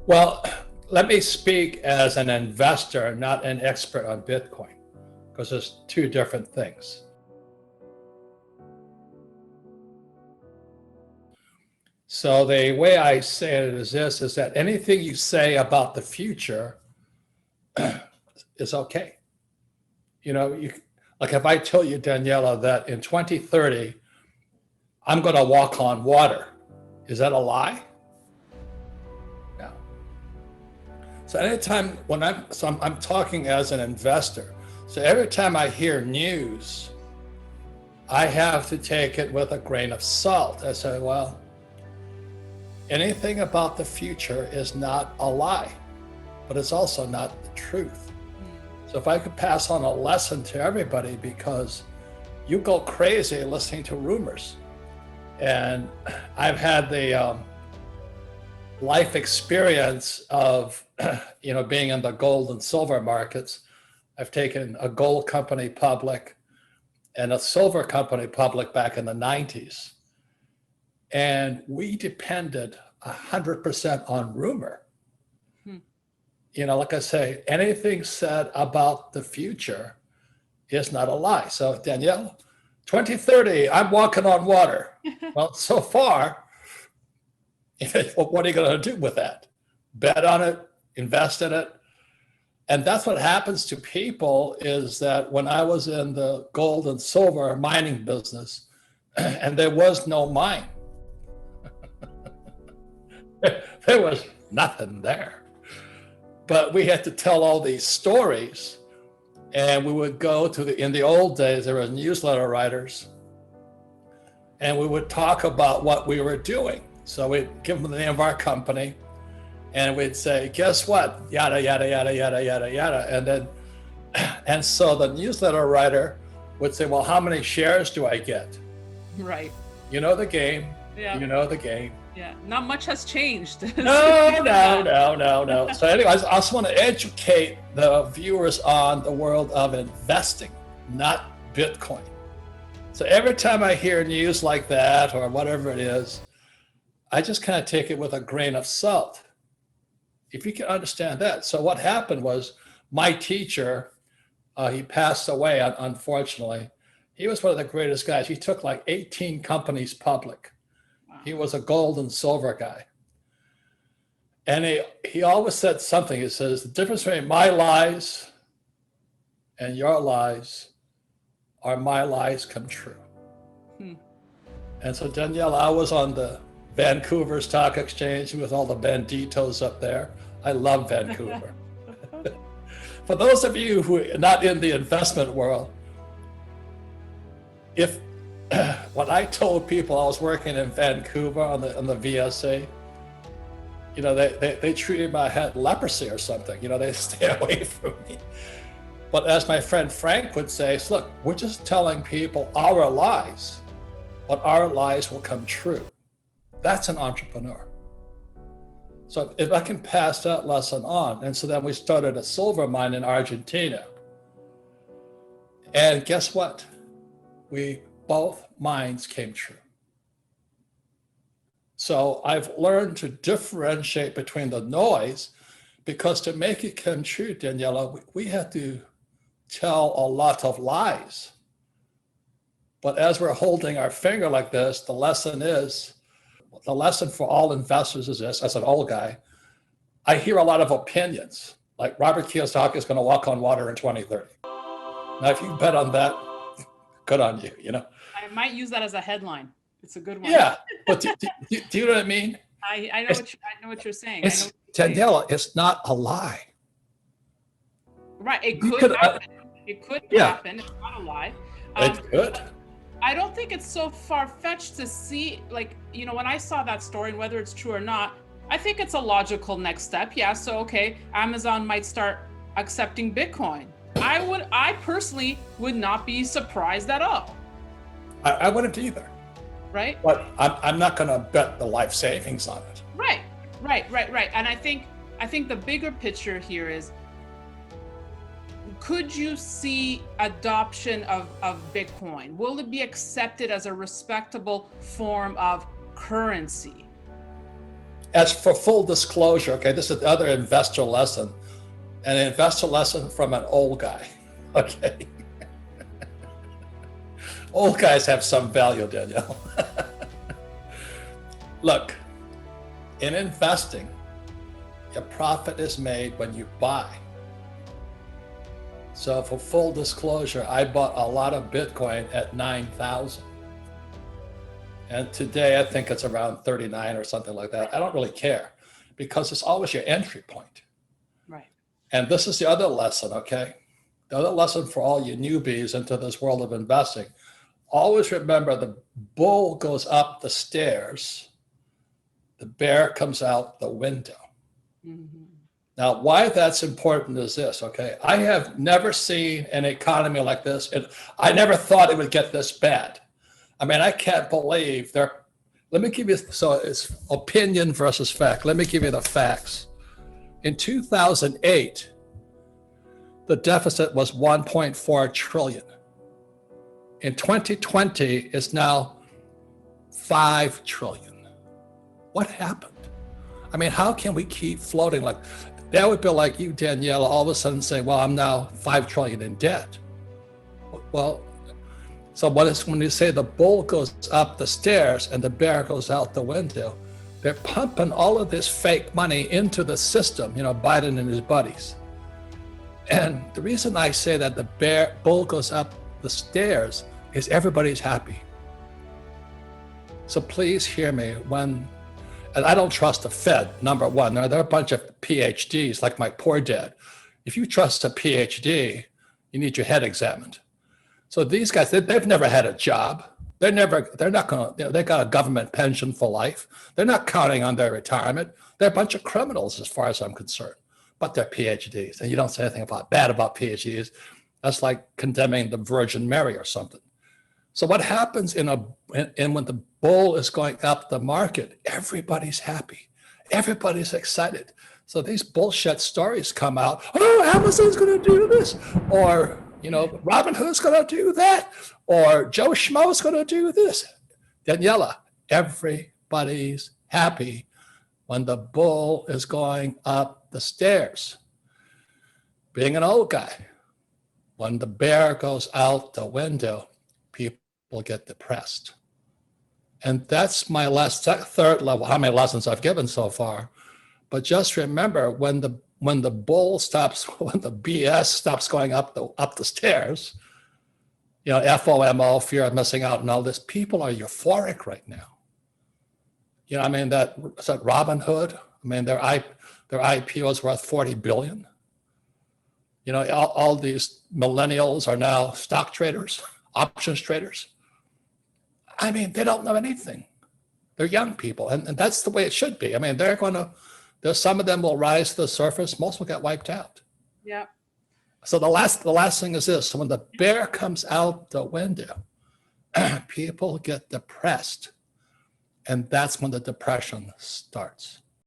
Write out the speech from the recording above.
Well, let me speak as an investor, not an expert on Bitcoin, because there's two different things. So the way I say it is this, is that anything you say about the future is okay. Like if I tell you, Daniela, that in 2030, I'm going to walk on water, is that a lie? No. So anytime I'm talking as an investor. So every time I hear news, I have to take it with a grain of salt. I say, well, anything about the future is not a lie, but it's also not the truth. So if I could pass on a lesson to everybody, because you go crazy listening to rumors. And I've had the life experience of, being in the gold and silver markets. I've taken a gold company public and a silver company public back in the 90s. And we depended 100% on rumor. Like I say, anything said about the future is not a lie. So Danielle, 2030, I'm walking on water. Well, so far, what are you going to do with that? Bet on it, invest in it. And that's what happens to people, is that when I was in the gold and silver mining business, and there was no mine, there was nothing there. But we had to tell all these stories, and we would go to in the old days, there were newsletter writers, and we would talk about what we were doing. So we'd give them the name of our company, and we'd say, guess what? Yada, yada, yada, yada, yada, yada. And so the newsletter writer would say, well, how many shares do I get? Right. You know the game. Yeah. You know the game. Yeah. Not much has changed. No. So anyways, I also want to educate the viewers on the world of investing, not Bitcoin. So every time I hear news like that or whatever it is, I just kind of take it with a grain of salt. If you can understand that. So what happened was, my teacher, he passed away, unfortunately. He was one of the greatest guys. He took like 18 companies public. Wow. He was a gold and silver guy. And he always said something. He says, the difference between my lies and your lies are my lies come true. And so Danielle, I was on the Vancouver Stock Exchange with all the banditos up there. I love Vancouver. For those of you who are not in the investment world, if when I told people I was working in Vancouver on the VSA, they treated me, I had leprosy or something. They stay away from me. But as my friend Frank would say, look, we're just telling people our lies, but our lies will come true. That's an entrepreneur. So if I can pass that lesson on. And so then we started a silver mine in Argentina. And guess what? Both mines came true. So I've learned to differentiate between the noise, because to make it come true, Daniela, we had to tell a lot of lies. But as we're holding our finger like this, the lesson for all investors is this. As an old guy, I hear a lot of opinions, like Robert Kiyosaki is going to walk on water in 2030. Now, if you bet on that, good on you, I might use that as a headline. It's a good one. Yeah, but do you know what I mean? I know what you're saying. Daniela, it's not a lie. Right, it could happen. It could happen. It's not a lie. It could. I don't think it's so far-fetched to see, when I saw that story, and whether it's true or not, I think it's a logical next step. Yeah, so okay, Amazon might start accepting Bitcoin. I personally would not be surprised at all. I wouldn't either. Right? But I'm not going to bet the life savings on it. Right. And I think the bigger picture here is, could you see adoption of Bitcoin? Will it be accepted as a respectable form of currency? as for full disclosure, okay, this is the other investor lesson, an investor lesson from an old guy, okay? Old guys have some value, Danielle. Look, in investing, your profit is made when you buy. So for full disclosure, I bought a lot of Bitcoin at 9,000. And today I think it's around 39 or something like that. I don't really care because it's always your entry point. Right. And this is the other lesson, okay? The other lesson for all you newbies into this world of investing, always remember the bull goes up the stairs, the bear comes out the window. Mm-hmm. Now, why that's important is this, okay? I have never seen an economy like this, and I never thought it would get this bad. I mean, I can't believe let me give you, so it's opinion versus fact. Let me give you the facts. In 2008, the deficit was 1.4 trillion. In 2020, it's now 5 trillion. What happened? I mean, how can we keep floating like that? Would be like you, Danielle, all of a sudden say, well, I'm now 5 trillion in debt. Well, so what is when you say the bull goes up the stairs and the bear goes out the window, they're pumping all of this fake money into the system, you know, Biden and his buddies. And the reason I say that the bull goes up the stairs is everybody's happy. So please hear me and I don't trust the Fed, number one. They're a bunch of PhDs like my poor dad. If you trust a PhD, you need your head examined. So these guys, they've never had a job. They're not going to, they got a government pension for life. They're not counting on their retirement. They're a bunch of criminals as far as I'm concerned, but they're PhDs. And you don't say anything bad about PhDs. That's like condemning the Virgin Mary or something. So what happens when the bull is going up the market, everybody's happy. Everybody's excited. So these bullshit stories come out. Oh, Amazon's going to do this, or Robin Hood's going to do that, or Joe Schmo's going to do this. Daniela, everybody's happy when the bull is going up the stairs. Being an old guy, when the bear goes out the window, people get depressed. And that's my third level, how many lessons I've given so far. But just remember, when the bull stops, when the BS stops going up the stairs, FOMO, fear of missing out and all this, people are euphoric right now. I mean, that Robin Hood, I mean, their IPO is worth 40 billion. All these millennials are now stock traders, options traders. I mean, they don't know anything. They're young people, and that's the way it should be. I mean, there's some of them will rise to the surface. Most will get wiped out. Yeah. So the last thing is this: so when the bear comes out the window, people get depressed, and that's when the depression starts.